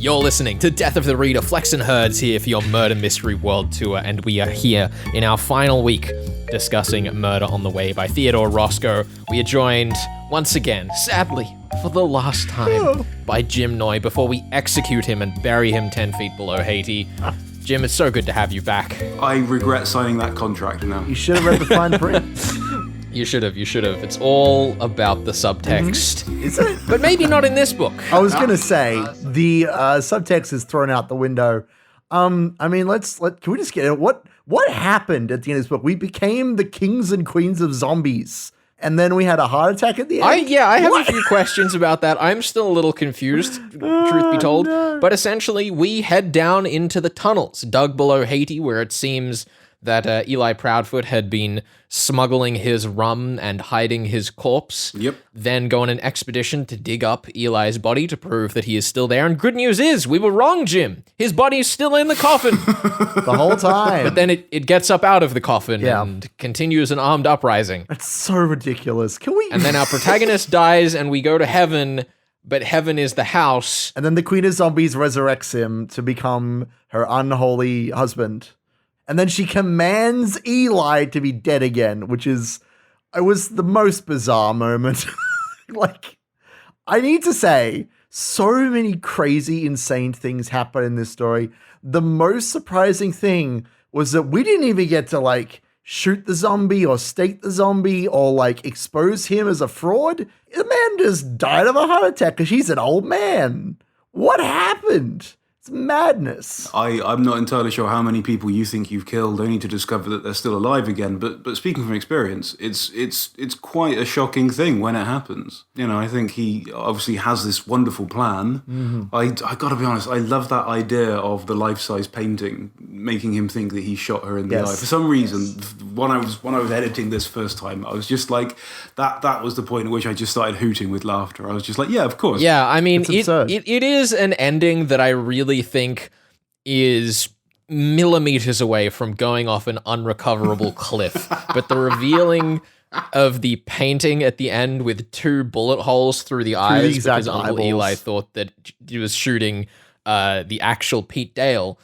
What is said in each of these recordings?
You're listening to Death of the Reader. Flex and Herds here for your Murder Mystery World Tour, and we are here in our final week discussing Murder on the Way by Theodore Roscoe. We are joined once again, sadly, for the last time, by Jim Noy before we execute him and bury him 10 feet below Haiti. Jim, it's so good to have you back. I regret signing that contract now. You should have read the fine print. You should have. It's all about the subtext. Is it? But maybe not in this book. I was going to say, the subtext is thrown out the window. I mean, can we just get it? What happened at the end of this book? We became the kings and queens of zombies. And then we had a heart attack at the end? I have a few questions about that. I'm still a little confused, truth be told. No. But essentially, we head down into the tunnels, dug below Haiti, where it seems that Eli Proudfoot had been smuggling his rum and hiding his corpse. Yep. Then go on an expedition to dig up Eli's body to prove that he is still there. And good news is, we were wrong, Jim. His body is still in the coffin. The whole time. But then it gets up out of the coffin and continues an armed uprising. That's so ridiculous. Can we... And then our protagonist dies and we go to heaven, but heaven is the house. And then the Queen of Zombies resurrects him to become her unholy husband. And then she commands Eli to be dead again, it was the most bizarre moment. Like, I need to say, so many crazy, insane things happen in this story. The most surprising thing was that we didn't even get to, shoot the zombie or stake the zombie or, expose him as a fraud. The man just died of a heart attack because he's an old man. What happened? It's madness. I'm not entirely sure how many people you think you've killed only to discover that they're still alive again. But speaking from experience, it's quite a shocking thing when it happens. You know, I think he obviously has this wonderful plan. Mm-hmm. I got to be honest, I love that idea of the life-size painting making him think that he shot her in the eye. For some reason, when I was editing this first time, I was just like, that was the point at which I just started hooting with laughter. I was just like, yeah, of course. Yeah, I mean, it is an ending that I really think is millimeters away from going off an unrecoverable cliff. But the revealing of the painting at the end with 2 bullet holes through the eyes because Uncle Eli thought that he was shooting the actual Pete Dale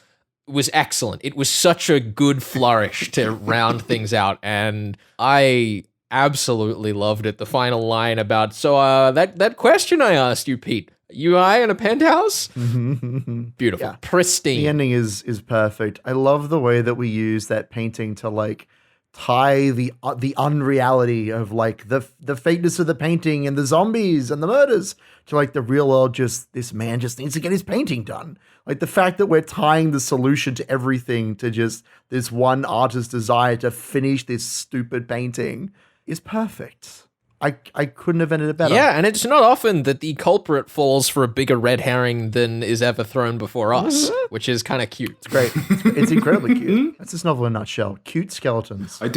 was excellent. It was such a good flourish to round things out, and I absolutely loved it. The final line about, that question I asked you, Pete, you and I in a penthouse? Beautiful. Yeah. Pristine. The ending is perfect. I love the way that we use that painting to tie the unreality of the fakeness of the painting and the zombies and the murders to the real world. Just this man just needs to get his painting done. The fact that we're tying the solution to everything to just this one artist's desire to finish this stupid painting is perfect. I couldn't have ended it better. Yeah, and it's not often that the culprit falls for a bigger red herring than is ever thrown before us, which is kind of cute. It's great. It's incredibly cute. That's this novel in a nutshell. Cute skeletons. I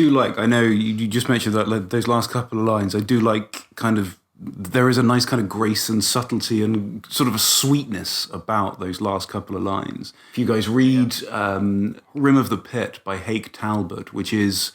know you just mentioned that those last couple of lines. I do there is a nice kind of grace and subtlety and sort of a sweetness about those last couple of lines. If you guys read Rim of the Pit by Hake Talbot, which is...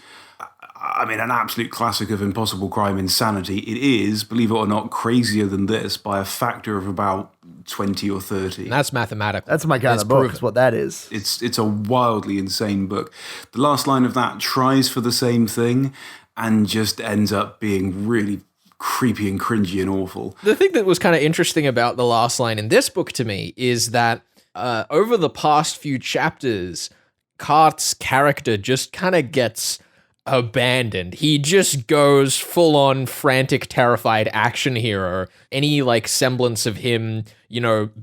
an absolute classic of impossible crime insanity. It is, believe it or not, crazier than this by a factor of about 20 or 30. And that's mathematical. That's my kind of book, is what that is. It's a wildly insane book. The last line of that tries for the same thing and just ends up being really creepy and cringy and awful. The thing that was kind of interesting about the last line in this book to me is that over the past few chapters, Cart's character just kind of gets abandoned. He just goes full on frantic, terrified action hero. Any semblance of him,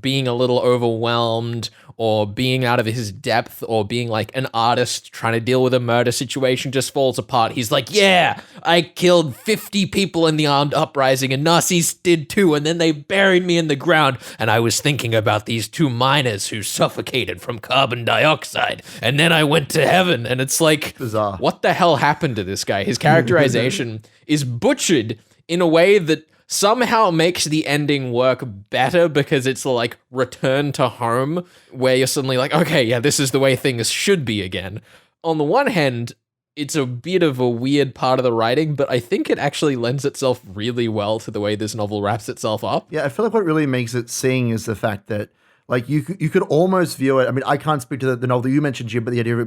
being a little overwhelmed or being out of his depth or being an artist trying to deal with a murder situation just falls apart. He's like, yeah, I killed 50 people in the armed uprising and Nazis did too. And then they buried me in the ground. And I was thinking about these 2 miners who suffocated from carbon dioxide. And then I went to heaven. And it's bizarre. What the hell happened to this guy? His characterization is butchered in a way that somehow makes the ending work better because it's return to home where you're suddenly okay, yeah, this is the way things should be again. On the one hand, it's a bit of a weird part of the writing, but I think it actually lends itself really well to the way this novel wraps itself up. Yeah, I feel like what really makes it sing is the fact that Like you could almost view it. I mean, I can't speak to the novel that you mentioned, Jim, but the idea of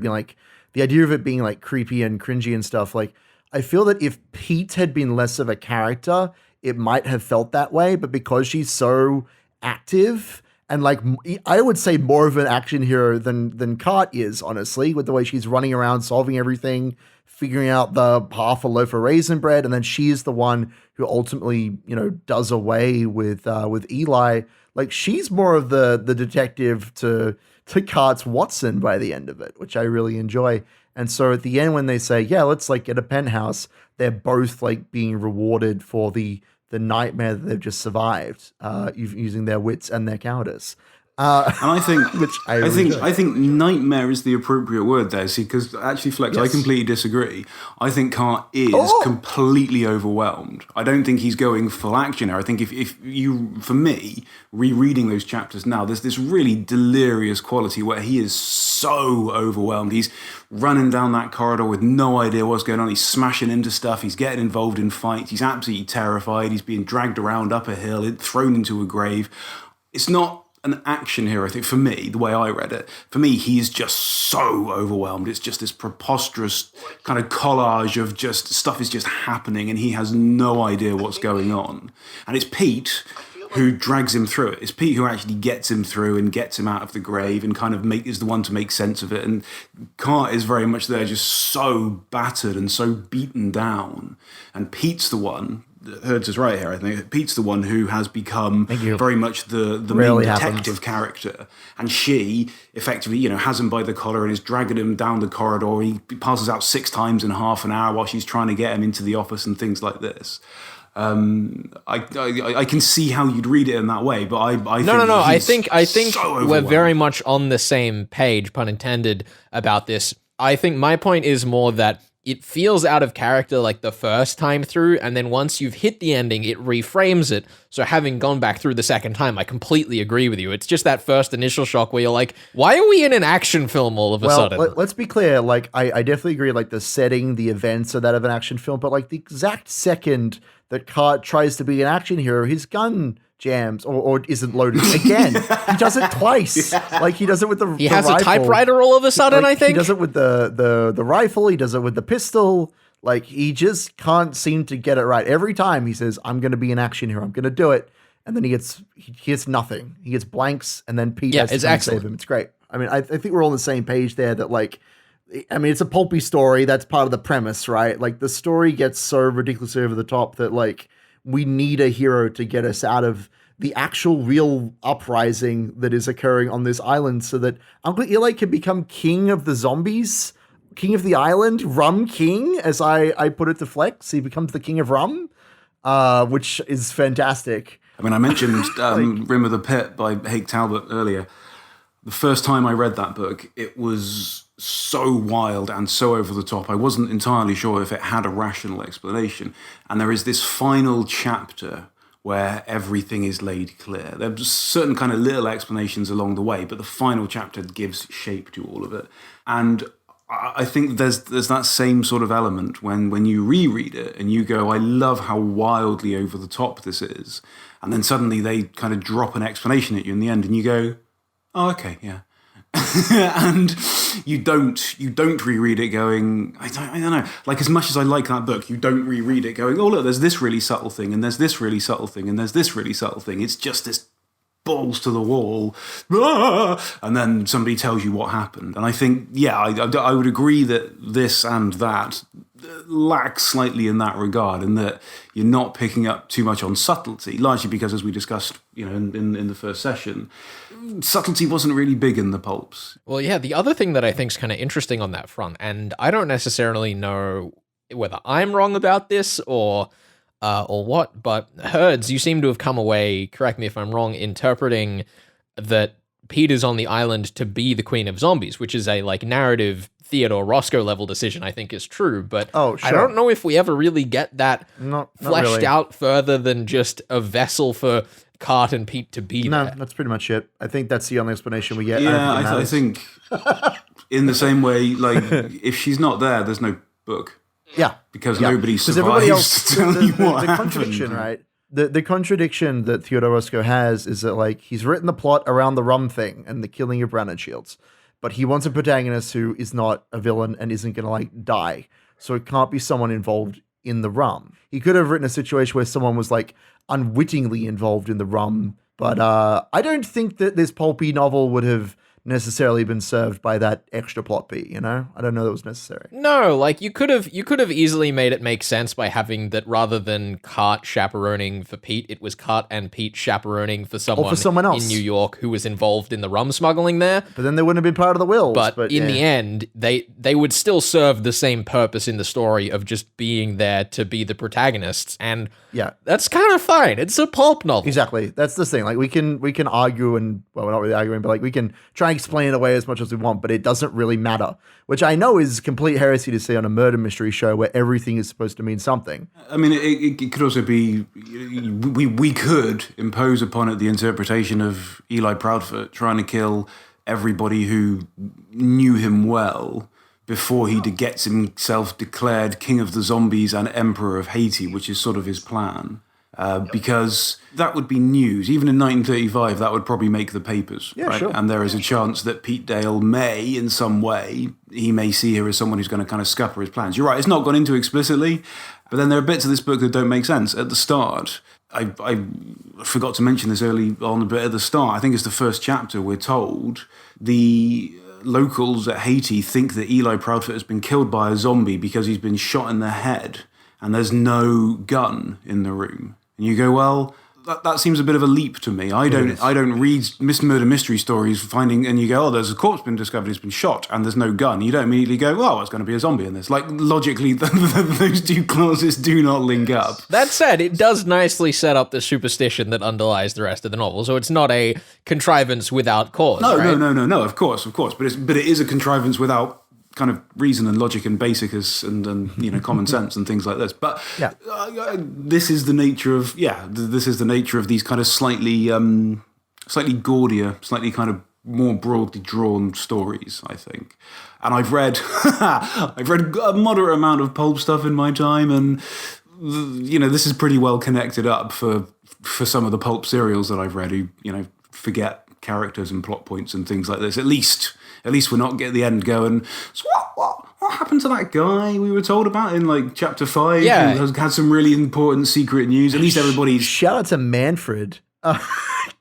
it being like creepy and cringy and stuff. Like, I feel that if Pete had been less of a character, it might have felt that way. But because she's so active and like, I would say more of an action hero than Cart is, honestly, with the way she's running around, solving everything, figuring out the half a loaf of raisin bread, and then she is the one who ultimately, does away with Eli. Like, she's more of the detective to Cart's Watson by the end of it, which I really enjoy. And so at the end, when they say, yeah, let's like get a penthouse, they're both like being rewarded for the nightmare that they've just survived, using their wits and their cowardice. And I think, Which I think nightmare is the appropriate word there. See, because actually, Flex, I completely disagree. I think Cart is completely overwhelmed. I don't think he's going full action here. I think if you, for me, rereading those chapters now, there's this really delirious quality where he is so overwhelmed. He's running down that corridor with no idea what's going on. He's smashing into stuff. He's getting involved in fights. He's absolutely terrified. He's being dragged around up a hill, thrown into a grave. It's not an action hero. I think for me, the way I read it, for me, he is just so overwhelmed. It's just this preposterous kind of collage of just stuff is just happening and he has no idea what's going on. And it's Pete who drags him through it. It's Pete who actually gets him through and gets him out of the grave and kind of is the one to make sense of it. And Cart is very much there, just so battered and so beaten down. And Pete's the one, Herds is right here, I think. Pete's the one who has become very much the main detective character. And she effectively, has him by the collar and is dragging him down the corridor. He passes out 6 times in half an hour while she's trying to get him into the office and things like this. I can see how you'd read it in that way, but I think so we're very much on the same page, pun intended, about this. I think my point is more that it feels out of character like the first time through, and then once you've hit the ending, it reframes it. So having gone back through the second time, I completely agree with you. It's just that first initial shock where you're like, why are we in an action film all of a sudden? Let's be clear. Like, I definitely agree, like, the setting, the events are that of an action film, but, like, the exact second that Cart tries to be an action hero, his gun jams or isn't loaded again. He does it twice. Like, he does it with the He has rifle. a typewriter all of a sudden, I think. He does it with the rifle. He does it with the pistol. Like, he just can't seem to get it right. Every time he says, I'm going to be an action hero, I'm going to do it. And then he gets nothing. He gets blanks, and then Pete has to come save him. It's great. I mean, I think we're all on the same page there that, like, I mean, it's a pulpy story. That's part of the premise, right? Like, the story gets so ridiculously over the top that, like, we need a hero to get us out of the actual real uprising that is occurring on this island so that Uncle Eli can become king of the zombies, king of the island, rum king, as I put it to Flex. He becomes the king of rum, which is fantastic. I mean, I mentioned Rim of the Pit by Hake Talbot earlier. The first time I read that book, it was so wild and so over the top. I wasn't entirely sure if it had a rational explanation. And there is this final chapter where everything is laid clear. There's certain kind of little explanations along the way, but the final chapter gives shape to all of it. And I think there's that same sort of element when you reread it and you go, I love how wildly over the top this is. And then suddenly they kind of drop an explanation at you in the end and you go, oh, okay, yeah. And you don't reread it going, I don't know. Like, as much as I like that book, you don't reread it going, oh, look, there's this really subtle thing, and there's this really subtle thing, and there's this really subtle thing. It's just this balls to the wall, and then somebody tells you what happened. And I think, yeah, I would agree that this and that lacks slightly in that regard, in that you're not picking up too much on subtlety, largely because, as we discussed, in the first session, subtlety wasn't really big in the pulps. Well, yeah, the other thing that I think is kind of interesting on that front, and I don't necessarily know whether I'm wrong about this or what, but Herds, you seem to have come away, correct me if I'm wrong, interpreting that Pete is on the island to be the queen of zombies, which is a, like, narrative Theodore Roscoe level decision, I think is true, but I don't know if we ever really get that fleshed out further than just a vessel for Cart and Pete to be there. No, that's pretty much it. I think that's the only explanation we get. Yeah, I think in the same way, like, if she's not there, there's no book. Yeah. Because nobody survives everybody else, to tell you what the happened. contradiction, right? The contradiction that Theodore Roscoe has is that, like, he's written the plot around the rum thing and the killing of Brandon Shields, but he wants a protagonist who is not a villain and isn't going to, like, die. So it can't be someone involved in the rum. He could have written a situation where someone was, like, unwittingly involved in the rum, but I don't think that this pulpy novel would have necessarily been served by that extra plot beat, you know? I don't know that was necessary. No, like you could have easily made it make sense by having that rather than Cart chaperoning for Pete, it was Cart and Pete chaperoning for someone else in New York who was involved in the rum smuggling there. But then they wouldn't have been part of the wills. But in the end, they would still serve the same purpose in the story of just being there to be the protagonists, and that's kind of fine. It's a pulp novel. Exactly. That's the thing. Like we can argue and, well, we're not really arguing, but like we can try and explain it away as much as we want, but it doesn't really matter, which I know is complete heresy to say on a murder mystery show where everything is supposed to mean something. I mean, it could also be, we could impose upon it the interpretation of Eli Proudfoot trying to kill everybody who knew him well before he gets himself declared king of the zombies and emperor of Haiti, which is sort of his plan. Because that would be news. Even in 1935, that would probably make the papers. Yeah, right? sure. And there is a chance that Pete Dale may, in some way, he may see her as someone who's going to kind of scupper his plans. You're right, it's not gone into explicitly, but then there are bits of this book that don't make sense. At the start, I forgot to mention this early on, but at the start, I think it's the first chapter, we're told the locals at Haiti think that Eli Proudfoot has been killed by a zombie because he's been shot in the head and there's no gun in the room. And you go, well, that seems a bit of a leap to me. I don't read murder mystery stories and you go, oh, there's a corpse been discovered, it's been shot, and there's no gun. You don't immediately go, well, it's going to be a zombie in this. Like, logically, those two clauses do not link up. That said, it does nicely set up the superstition that underlies the rest of the novel, so it's not a contrivance without cause. No, right? no, of course. But it is a contrivance without kind of reason and logic and basicus and you know, common sense and things like this. But this is the nature of these kind of slightly gaudier, slightly kind of more broadly drawn stories, I think. And I've read a moderate amount of pulp stuff in my time, and you know, this is pretty well connected up for some of the pulp serials that I've read who, you know, forget characters and plot points and things like this. At least we're not getting the end going, so what happened to that guy we were told about in like chapter 5 who has had some really important secret news? At least everybody's... Shout out to Manfred. Can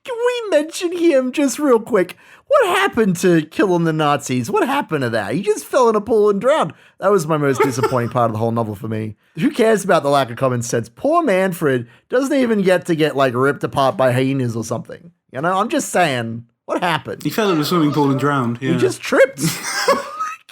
we mention him just real quick? What happened to killing the Nazis? What happened to that? He just fell in a pool and drowned. That was my most disappointing part of the whole novel for me. Who cares about the lack of common sense? Poor Manfred doesn't even get to get like ripped apart by hyenas or something. You know, I'm just saying, what happened? He fell in a swimming pool and drowned. Yeah. He just tripped.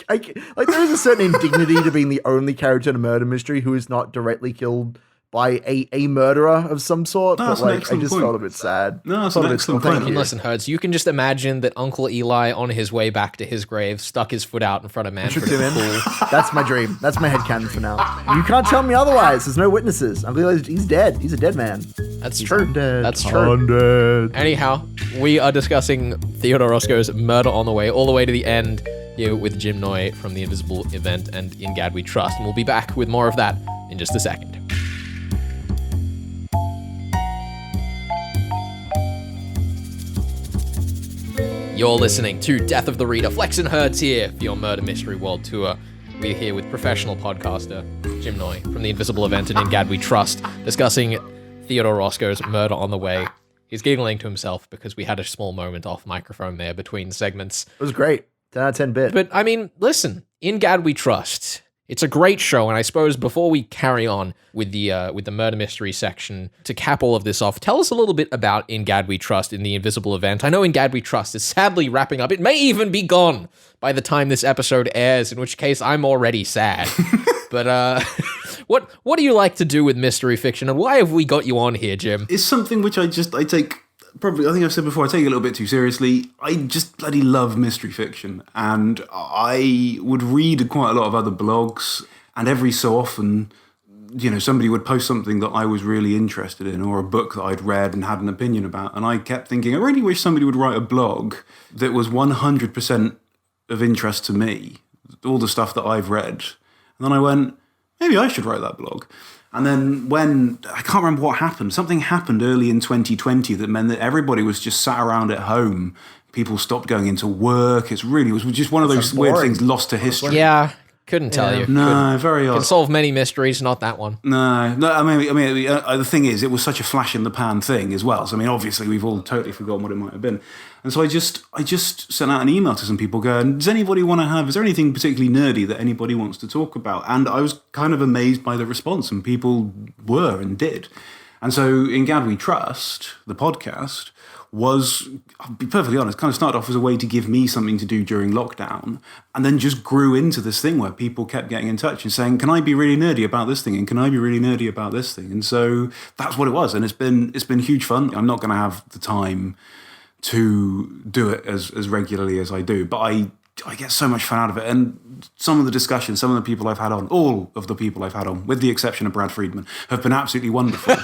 Like there is a certain indignity to being the only character in a murder mystery who is not directly killed by a murderer of some sort. No, but like, I just felt a bit sad. No, that's an excellent point. And listen, Hertz, you can just imagine that Uncle Eli, on his way back to his grave, stuck his foot out in front of Manfred in the pool. That's my dream. That's my headcanon for now. You can't tell me otherwise. There's no witnesses. Uncle Eli, he's dead. He's a dead man. That's He's true. Undead. That's true. Undead. Anyhow, we are discussing Theodore Roscoe's Murder on the Way, all the way to the end, here with Jim Noy from The Invisible Event and In Gad We Trust. And we'll be back with more of that in just a second. You're listening to Death of the Reader. Flex and Hertz here for your Murder Mystery World Tour. We're here with professional podcaster Jim Noy from The Invisible Event and In Gad We Trust, discussing Theodore Roscoe's Murder on the Way. He's giggling to himself because we had a small moment off microphone there between segments. It was great. 10 out of 10 bit. But, I mean, listen, In Gad We Trust. It's a great show, and I suppose before we carry on with the murder mystery section, to cap all of this off, tell us a little bit about In Gad We Trust in The Invisible Event. I know In Gad We Trust is sadly wrapping up. It may even be gone by the time this episode airs, in which case I'm already sad. But what do you like to do with mystery fiction, and why have we got you on here, Jim? It's something which I take... Probably, I think I've said before, I take it a little bit too seriously. I just bloody love mystery fiction, and I would read quite a lot of other blogs, and every so often, you know, somebody would post something that I was really interested in, or a book that I'd read and had an opinion about, and I kept thinking, I really wish somebody would write a blog that was 100% of interest to me, all the stuff that I've read. And then I went, maybe I should write that blog. And then when, I can't remember what happened, something happened early in 2020 that meant that everybody was just sat around at home. People stopped going into work. It was just one of those weird things lost to history. Yeah, couldn't tell you. No, very odd. Can solve many mysteries, not that one. No. I mean, the thing is, it was such a flash in the pan thing as well. So I mean, obviously, we've all totally forgotten what it might have been. And so I just sent out an email to some people going, is there anything particularly nerdy that anybody wants to talk about? And I was kind of amazed by the response, and people were and did. And so In God We Trust, the podcast, was, I'll be perfectly honest, kind of started off as a way to give me something to do during lockdown, and then just grew into this thing where people kept getting in touch and saying, can I be really nerdy about this thing? And can I be really nerdy about this thing? And so that's what it was. And it's been huge fun. I'm not going to have the time to do it as regularly as I do, but I get so much fun out of it. And some of the discussions, some of the people I've had on, all of the people I've had on, with the exception of Brad Friedman, have been absolutely wonderful.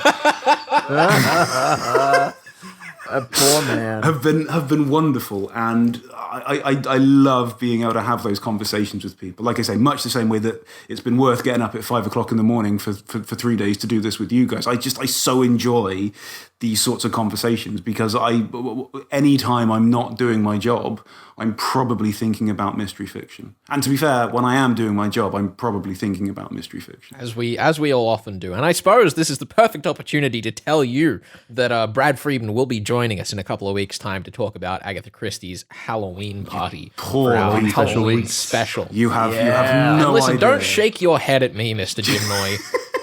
A poor man. have been wonderful, and I love being able to have those conversations with people. Like I say, much the same way that it's been worth getting up at 5 o'clock in the morning for 3 days to do this with you guys. I so enjoy these sorts of conversations, because anytime I'm not doing my job, I'm probably thinking about mystery fiction. And to be fair, when I am doing my job, I'm probably thinking about mystery fiction. As we all often do. And I suppose this is the perfect opportunity to tell you that Brad Friedman will be joining us in a couple of weeks' time to talk about Agatha Christie's Halloween party. Poor for our Halloween Halloween special. You have no And listen, idea. don't shake your head at me, Mr. Jim Noy,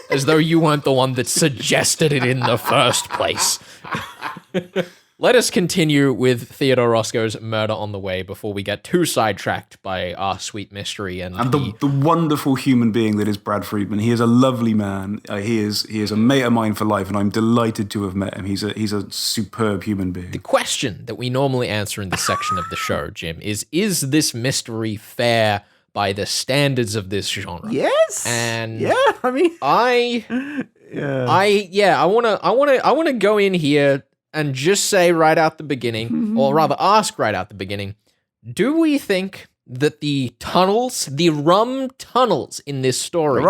as though you weren't the one that suggested it in the first place. Let us continue with Theodore Roscoe's Murder on the Way before we get too sidetracked by our sweet mystery and the wonderful human being that is Brad Friedman. He is a lovely man. He is a mate of mine for life, and I'm delighted to have met him. He's a superb human being. The question that we normally answer in this section of the show, Jim, is this mystery fair by the standards of this genre? Yes. And I mean, I want to go in here and just say right out the beginning, or rather ask right out the beginning, do we think that the rum tunnels in this story,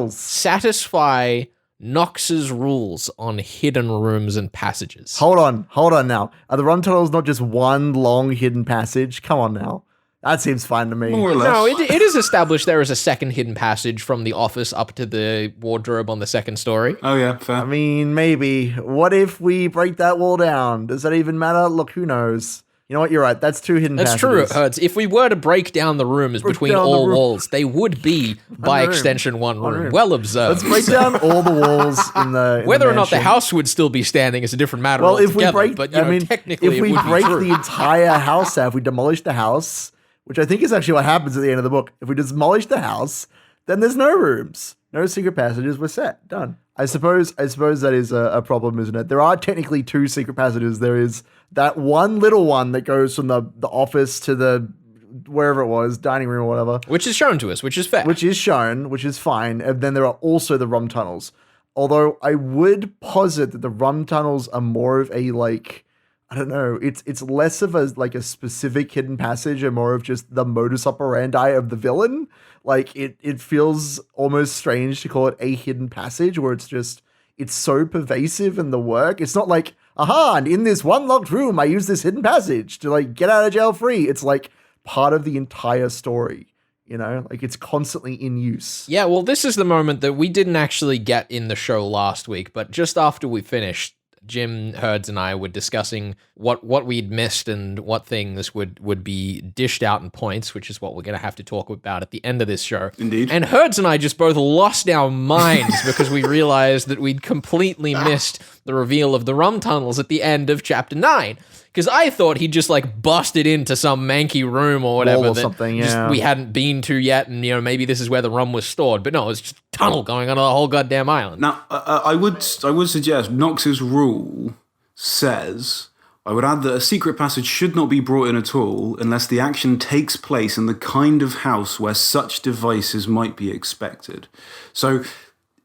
satisfy Knox's rules on hidden rooms and passages? Hold on now. Are the rum tunnels not just one long hidden passage? Come on now. That seems fine to me. More or less. No, it is established there is a second hidden passage from the office up to the wardrobe on the second story. Oh yeah, fair. I mean, maybe. What if we break that wall down? Does that even matter? Look, who knows? You know what? You're right. That's two hidden That's passages. true, Hertz. If we were to break down the rooms between all walls, they would be, by extension, one room. Well observed. Let's break down all the walls in the Whether or not the mansion. house would still be standing is a different matter Well, if altogether. we break, but, if technically we it would break be true. the entire house out, if we demolish the house, which I think is actually what happens at the end of the book. If we demolish the house, then there's no rooms, no secret passages. We're set, done. I suppose that is a problem, isn't it? There are technically two secret passages. There is that one little one that goes from the office to the wherever it was, dining room or whatever, Which is shown to us, which is fair. which is shown, which is fine. And then there are also the rum tunnels. Although I would posit that the rum tunnels are more of a I don't know. It's less of a specific hidden passage and more of just the modus operandi of the villain. It feels almost strange to call it a hidden passage where it's so pervasive in the work. It's not like, aha, and in this one locked room, I use this hidden passage to get out of jail free. It's part of the entire story. It's constantly in use. Yeah, well, this is the moment that we didn't actually get in the show last week, but just after we finished, Jim, Herds, and I were discussing what we'd missed and what things would be dished out in points, which is what we're going to have to talk about at the end of this show. Indeed. And Herds and I just both lost our minds because we realized that we'd completely missed the reveal of the rum tunnels at the end of chapter 9. Because I thought he'd just busted into some manky room or whatever Wall or that something, just yeah. we hadn't been to yet, and maybe this is where the rum was stored. But no, it's just a tunnel going on the whole goddamn island. Now, I would suggest Knox's rule says, I would add that a secret passage should not be brought in at all unless the action takes place in the kind of house where such devices might be expected. So,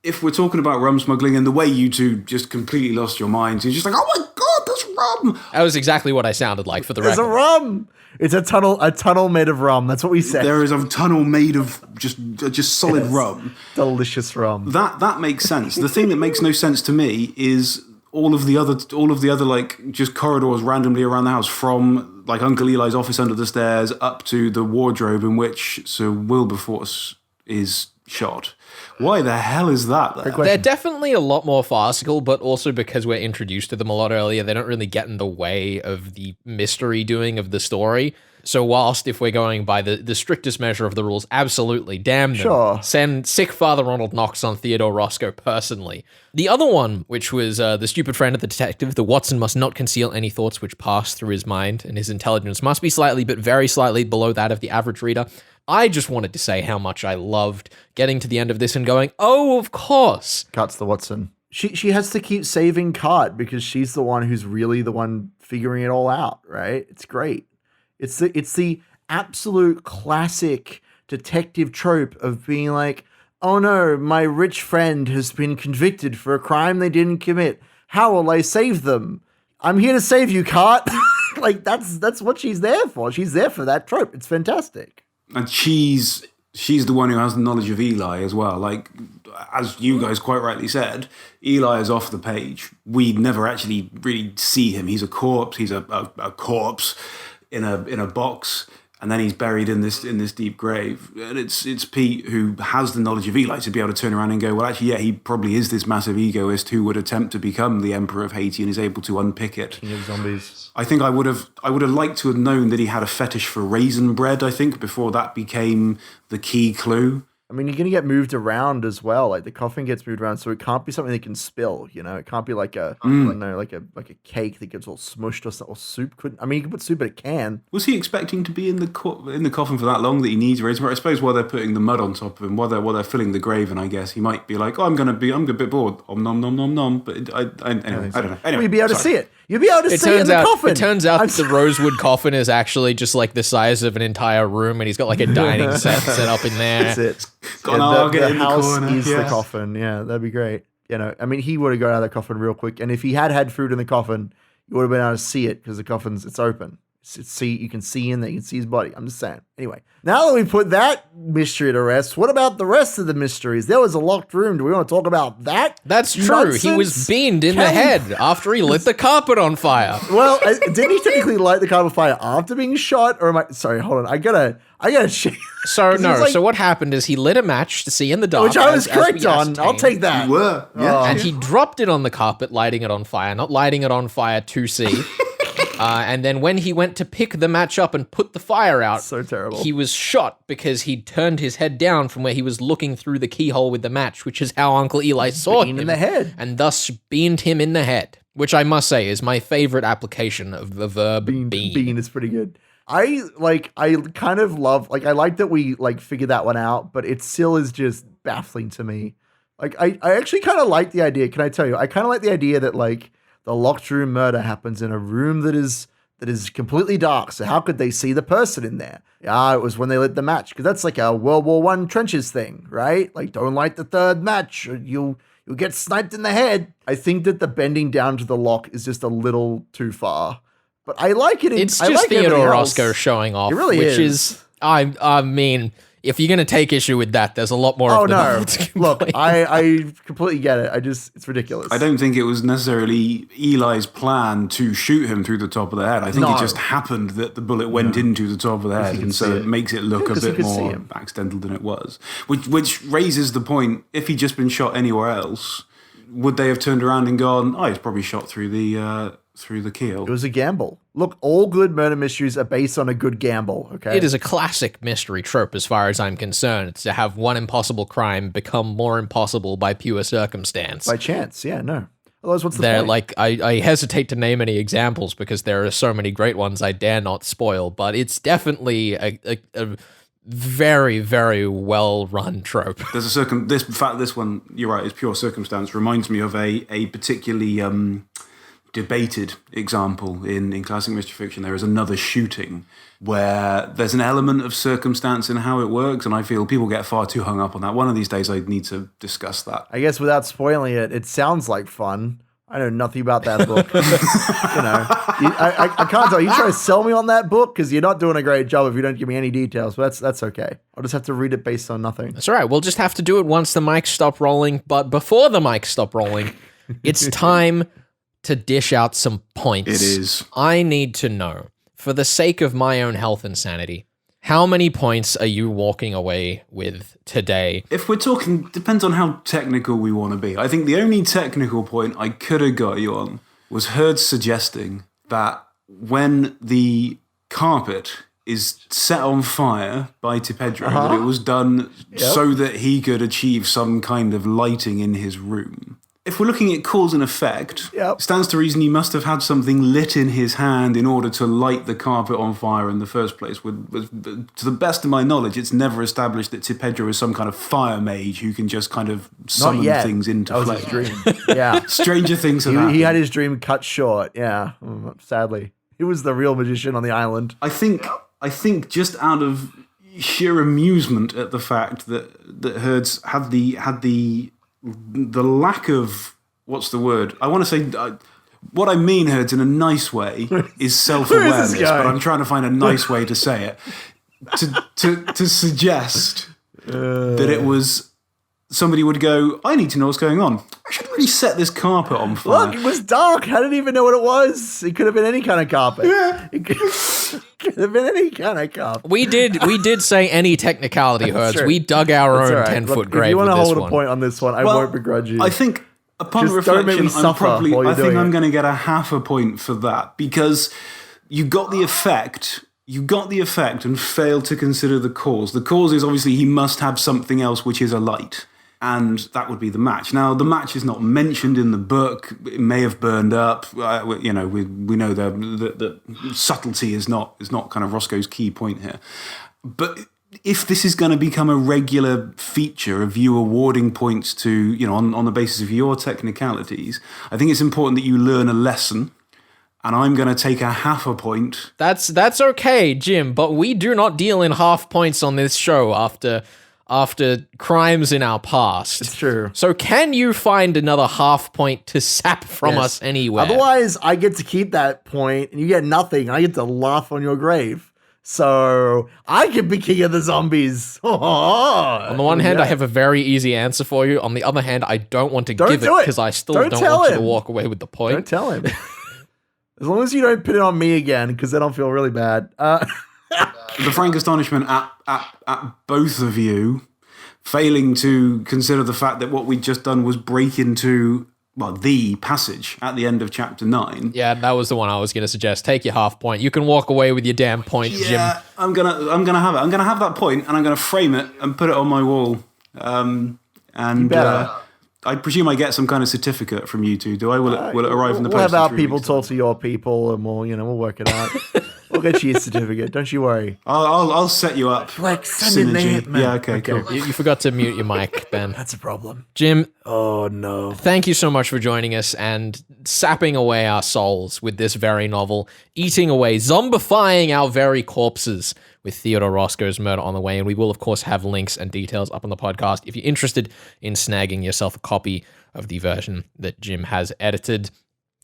if we're talking about rum smuggling and the way you two just completely lost your minds, you're just oh my God, there's rum. That was exactly what I sounded like for the There's a record. rum. It's a tunnel made of rum. That's what we said. There is a tunnel made of just solid rum. Delicious rum. That makes sense. The thing that makes no sense to me is all of the other like just corridors randomly around the house, from like Uncle Eli's office under the stairs up to the wardrobe in which Sir Wilberforce is shot. Why the hell is that there? They're definitely a lot more farcical, but also because we're introduced to them a lot earlier, they don't really get in the way of the mystery doing of the story. So whilst if we're going by the strictest measure of the rules, absolutely, damn them. Sure. Send sick Father Ronald Knox on Theodore Roscoe personally. The other one, which was the stupid friend of the detective, the Watson must not conceal any thoughts which pass through his mind, and his intelligence must be slightly, but very slightly below that of the average reader. I just wanted to say how much I loved getting to the end of this and going, oh, of course. Cart's the Watson. She has to keep saving Cart because she's the one who's really the one figuring it all out, right? It's great. It's the absolute classic detective trope of being like, oh no, my rich friend has been convicted for a crime they didn't commit. How will I save them? I'm here to save you, Cart. Like that's what she's there for. She's there for that trope. It's fantastic. And she's the one who has the knowledge of Eli as well. Like, as you guys quite rightly said, Eli is off the page. We never actually really see him. He's a corpse. He's a corpse in a box, and then he's buried in this deep grave. And it's Pete who has the knowledge of Eli to be able to turn around and go, well, actually, yeah, he probably is this massive egoist who would attempt to become the Emperor of Haiti and is able to unpick it. King of zombies. I think I would have liked to have known that he had a fetish for raisin bread, I think, before that became the key clue. I mean, you're going to get moved around as well. Like the coffin gets moved around, so it can't be something that can spill. You know, it can't be like a like a cake that gets all smushed or something. Or soup couldn't. I mean, you can put soup, but it can. Was he expecting to be in the coffin for that long that he needs raisin bread? I suppose while they're putting the mud on top of him, while they're filling the grave, and I guess he might be like, oh, I'm a bit bored. Om nom nom nom nom. But anyway, I don't know. Anyway, Well, you'd be able to see it. You'd be able to see it in the coffin. It turns out the rosewood coffin is actually just like the size of an entire room, and he's got like a dining set up in there. That's it. The house is the coffin. Yeah, that'd be great. You know, I mean, he would have got out of the coffin real quick, and if he had food in the coffin, you would have been able to see it because the it's open. You can see in there. You can see his body. I'm just saying. Anyway, now that we put that mystery to rest, what about the rest of the mysteries? There was a locked room. Do we want to talk about that? That's true. Nonsense? He was beamed in the head after he lit the carpet on fire. Well, didn't he technically light the carpet on fire after being shot? Or am I? Sorry, hold on. I gotta check. So no. So what happened is he lit a match to see in the dark, Which I was as correct we on. ascertained. I'll take that. You were. Yeah. And he dropped it on the carpet, lighting it on fire, not lighting it on fire to see. And then when he went to pick the match up and put the fire out, So terrible. he was shot because he turned his head down from where he was looking through the keyhole with the match, which is how Uncle Eli saw him in the head. and thus beamed him in the head, which I must say is my favorite application of the verb beam. Bean is pretty good. I kind of love, I like that we figured that one out, but it still is just baffling to me. Like, I actually kind of like the idea. Can I tell you? I kind of like the idea that the locked room murder happens in a room that is completely dark. So how could they see the person in there? Yeah, it was when they lit the match, because that's like a World War I trenches thing, right? Like, don't light the third match, or you'll get sniped in the head. I think that the bending down to the lock is just a little too far, but I like it. It's I just like everything Theodore else. Roscoe showing off, It really which is. I mean, if you're going to take issue with that, there's a lot more Oh of the no! novel to Look, complain. I completely get it. It's ridiculous. I don't think it was necessarily Eli's plan to shoot him through the top of the head. I think No. it just happened that the bullet went into the top of the head, you and could so see it it. makes it look Yeah, a 'cause you bit could see more him. accidental than it was. Which raises the point: if he'd just been shot anywhere else, would they have turned around and gone, "Oh, he's probably shot through the keel"? It was a gamble. Look, all good murder mysteries are based on a good gamble. Okay, It is a classic mystery trope as far as I'm concerned. It's to have one impossible crime become more impossible by pure circumstance. by chance. Yeah, no. Otherwise, what's the There, point? like, I hesitate to name any examples because there are so many great ones I dare not spoil, but it's definitely a very, very well-run trope. There's this one, you're right, is pure circumstance. Reminds me of a particularly debated example in classic mystery fiction. There is another shooting where there's an element of circumstance in how it works, and I feel people get far too hung up on that. One of these days I need to discuss that. I guess without spoiling it, it sounds like fun. I know nothing about that book. I can't tell. You try to sell me on that book because you're not doing a great job if you don't give me any details. But that's okay. I'll just have to read it based on nothing. That's all right. We'll just have to do it once the mics stop rolling. But before the mics stop rolling, it's time to dish out some points. It is. I need to know, for the sake of my own health and sanity, how many points are you walking away with today? If we're talking, depends on how technical we want to be. I think the only technical point I could have got you on was Herd suggesting that when the carpet is set on fire by Tipedro, that it was done so that he could achieve some kind of lighting in his room. If we're looking at cause and effect, it stands to reason he must have had something lit in his hand in order to light the carpet on fire in the first place. To the best of my knowledge, it's never established that Tipedro is some kind of fire mage who can just kind of summon things into that flame. Was his dream. Yeah. Stranger things have happened. He had his dream cut short, sadly. He was the real magician on the island. I think just out of sheer amusement at the fact that Herds had the lack of, what's the word? I want to say, what I mean, Herds, in a nice way, is self-awareness, but I'm trying to find a nice way to say it. To suggest that it was, somebody would go, I need to know what's going on. I should really set this carpet on fire. Look, it was dark. I didn't even know what it was. It could have been any kind of carpet. Yeah. It could have been any kind of carpet. We did say any technicality, Herds. True. We dug our That's own all right. 10-foot Look, grave. If you want to hold one. a point on this one, I won't begrudge you. I think upon Just don't make me reflection, suffer while you're doing I'm it. going to get a half a point for that because you got the effect. You got the effect and failed to consider the cause. The cause is obviously he must have something else, which is a light. And that would be the match. Now, the match is not mentioned in the book. It may have burned up. We know that subtlety is not kind of Roscoe's key point here. But if this is going to become a regular feature of you awarding points to, on the basis of your technicalities, I think it's important that you learn a lesson. And I'm going to take a half a point. That's okay, Jim. But we do not deal in half points on this show after crimes in our past. It's true. So can you find another half point to sap from us anywhere? Otherwise, I get to keep that point, and you get nothing. I get to laugh on your grave. So I could be king of the zombies. On the one hand, I have a very easy answer for you. On the other hand, I don't want to give it because I still don't want you to walk away with the point. Don't tell him. As long as you don't put it on me again, because then I'll feel really bad. The frank astonishment at both of you failing to consider the fact that what we'd just done was break into the passage at the end of chapter 9. Yeah, that was the one I was going to suggest. Take your half point. You can walk away with your damn point, Jim. Yeah, I'm gonna have it. I'm gonna have that point, and I'm gonna frame it and put it on my wall. I presume I get some kind of certificate from you two. Do I? Will it arrive in the post? We'll have our people talk to your people, and we'll work it out. We'll get you a certificate. Don't you worry. I'll set you up. Like send in the hitman. Yeah. Okay. Cool. You forgot to mute your mic, Ben. That's a problem. Jim. Oh no. Thank you so much for joining us and sapping away our souls with this very novel, eating away, zombifying our very corpses with Theodore Roscoe's Murder on the way. And we will, of course, have links and details up on the podcast if you're interested in snagging yourself a copy of the version that Jim has edited.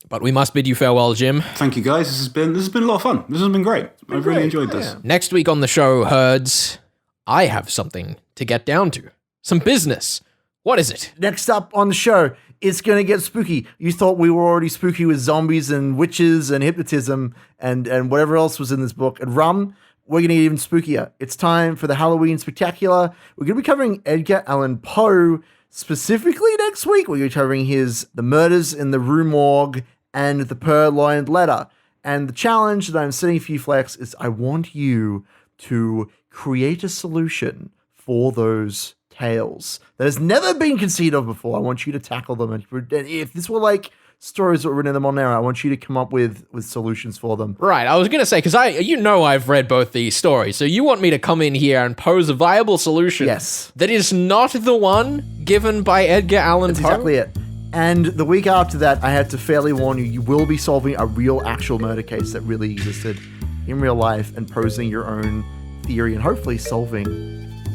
But we must bid you farewell, Jim. Thank you, guys. This has been a lot of fun. This has been great. I've really enjoyed this. Yeah. Next week on the show, Herds, I have something to get down to. Some business. What is it? Next up on the show, it's going to get spooky. You thought we were already spooky with zombies and witches and hypnotism and whatever else was in this book. And rum, we're going to get even spookier. It's time for the Halloween Spectacular. We're going to be covering Edgar Allan Poe specifically next week. We're going to be covering The Murders in the Rue Morgue and The Purloined Letter. And the challenge that I'm setting for you, Flex, is I want you to create a solution for those tales that has never been conceived of before. I want you to tackle them. And if this were like stories that were written in the modern era, I want you to come up with solutions for them. Right, I was going to say, because I've read both these stories, so you want me to come in here and pose a viable solution that is not the one given by Edgar Allan Poe? That's exactly it. And the week after that, I had to fairly warn you, you will be solving a real actual murder case that really existed in real life and posing your own theory and hopefully solving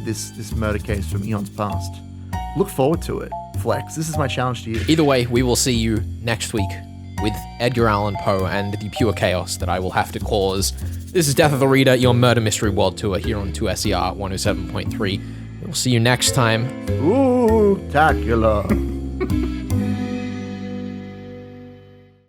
this murder case from eons past. Look forward to it. flicks. This is my challenge to you. Either way, we will see you next week with Edgar Allan Poe and the pure chaos that I will have to cause. This is Death of the Reader, your murder mystery world tour here on 2SER 107.3. We'll see you next time. Ooh, tacular.